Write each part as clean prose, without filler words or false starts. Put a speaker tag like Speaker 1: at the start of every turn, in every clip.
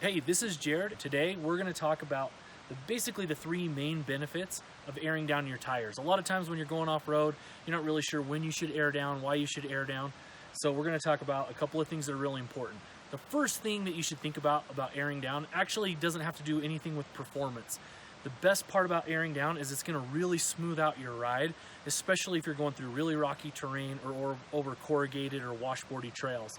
Speaker 1: Hey, this is Jared. Today we're going to talk about basically the three main benefits of airing down your tires. A lot of times when you're going off-road, you're not really sure when you should air down, why you should air down. So we're going to talk about a couple of things that are really important. The first thing that you should think about airing down actually doesn't have to do anything with performance. The best part about airing down is it's going to really smooth out your ride, especially if you're going through really rocky terrain or over corrugated or washboardy trails.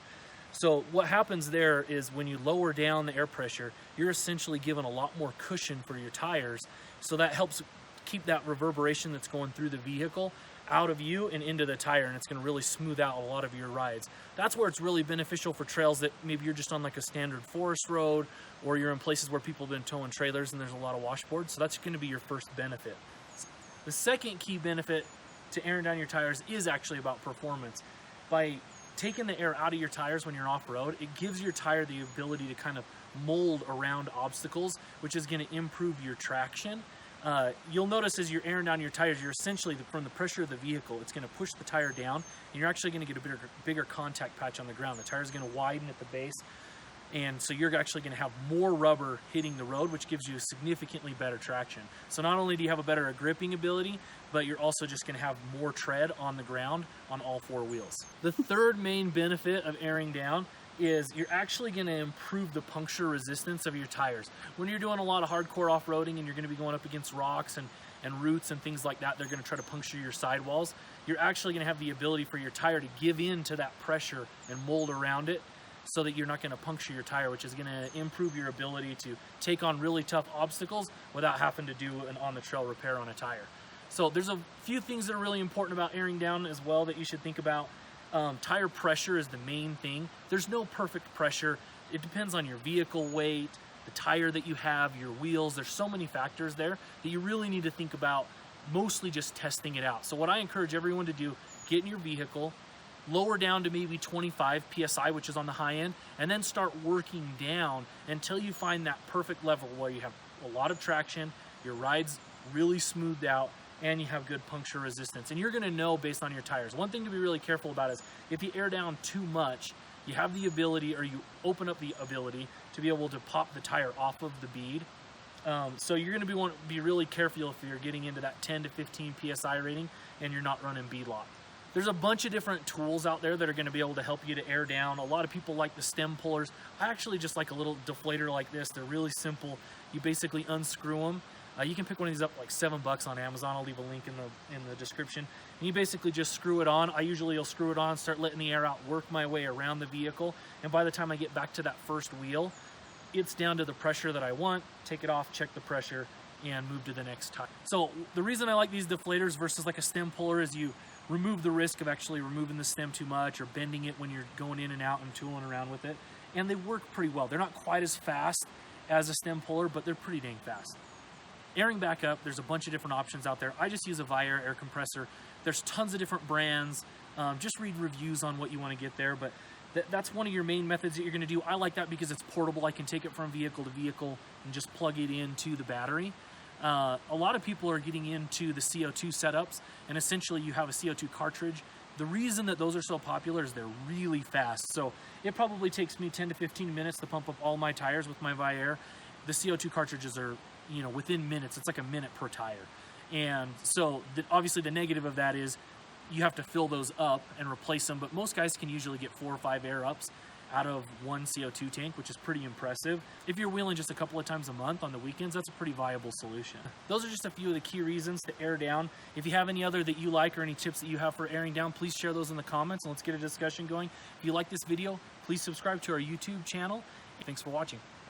Speaker 1: So what happens there is when you lower down the air pressure, you're essentially given a lot more cushion for your tires. So that helps keep that reverberation that's going through the vehicle out of you and into the tire, and it's going to really smooth out a lot of your rides. That's where it's really beneficial for trails that maybe you're just on like a standard forest road, or you're in places where people have been towing trailers and there's a lot of washboards. So that's going to be your first benefit. The second key benefit to airing down your tires is actually about performance. By taking the air out of your tires when you're off-road, it gives your tire the ability to kind of mold around obstacles, which is going to improve your traction. You'll notice as you're airing down your tires, you're essentially, from the pressure of the vehicle, it's going to push the tire down, and you're actually going to get a bigger contact patch on the ground. The tire is going to widen at the base, and so you're actually going to have more rubber hitting the road, which gives you significantly better traction. So not only do you have a better gripping ability, but you're also just going to have more tread on the ground on all four wheels. The third main benefit of airing down is you're actually going to improve the puncture resistance of your tires. When you're doing a lot of hardcore off-roading and you're going to be going up against rocks and roots and things like that, they're going to try to puncture your sidewalls. You're actually going to have the ability for your tire to give in to that pressure and mold around it, so that you're not going to puncture your tire, which is going to improve your ability to take on really tough obstacles without having to do an on-the-trail repair on a tire. So there's a few things that are really important about airing down as well that you should think about. Tire pressure is the main thing. There's no perfect pressure. It depends on your vehicle weight, the tire that you have, your wheels. There's so many factors there that you really need to think about, mostly just testing it out. So what I encourage everyone to do, get in your vehicle, lower down to maybe 25 PSI, which is on the high end, and then start working down until you find that perfect level where you have a lot of traction, your ride's really smoothed out, and you have good puncture resistance. And you're gonna know based on your tires. One thing to be really careful about is if you air down too much, you have the ability, or you open up the ability to be able to pop the tire off of the bead. So you're gonna want to be really careful if you're getting into that 10 to 15 PSI rating and you're not running bead lock. There's a bunch of different tools out there that are going to be able to help you to air down. A lot of people like the stem pullers. I actually just like a little deflator like this. They're really simple. You basically unscrew them. You can pick one of these up like $7 on Amazon. I'll leave a link in the description. And you basically just screw it on. I usually will screw it on, start letting the air out, work my way around the vehicle. And by the time I get back to that first wheel, it's down to the pressure that I want. Take it off, check the pressure, and move to the next tire. So the reason I like these deflators versus like a stem puller is you remove the risk of actually removing the stem too much or bending it when you're going in and out and tooling around with it. And they work pretty well. They're not quite as fast as a stem puller, but they're pretty dang fast. Airing back up, there's a bunch of different options out there. I just use a VIAIR air compressor. There's tons of different brands. Just read reviews on what you want to get there, but that's one of your main methods that you're going to do. I like that because it's portable. I can take it from vehicle to vehicle and just plug it into the battery. A lot of people are getting into the CO2 setups, and essentially you have a CO2 cartridge. The reason that those are so popular is they're really fast. So it probably takes me 10 to 15 minutes to pump up all my tires with my VIAIR. The CO2 cartridges are, within minutes. It's like a minute per tire. And so obviously the negative of that is you have to fill those up and replace them, but most guys can usually get 4 or 5 air ups out of one CO2 tank, which is pretty impressive. If you're wheeling just a couple of times a month on the weekends, that's a pretty viable solution. Those are just a few of the key reasons to air down. If you have any other that you like or any tips that you have for airing down, please share those in the comments and let's get a discussion going. If you like this video, please subscribe to our YouTube channel. Thanks for watching.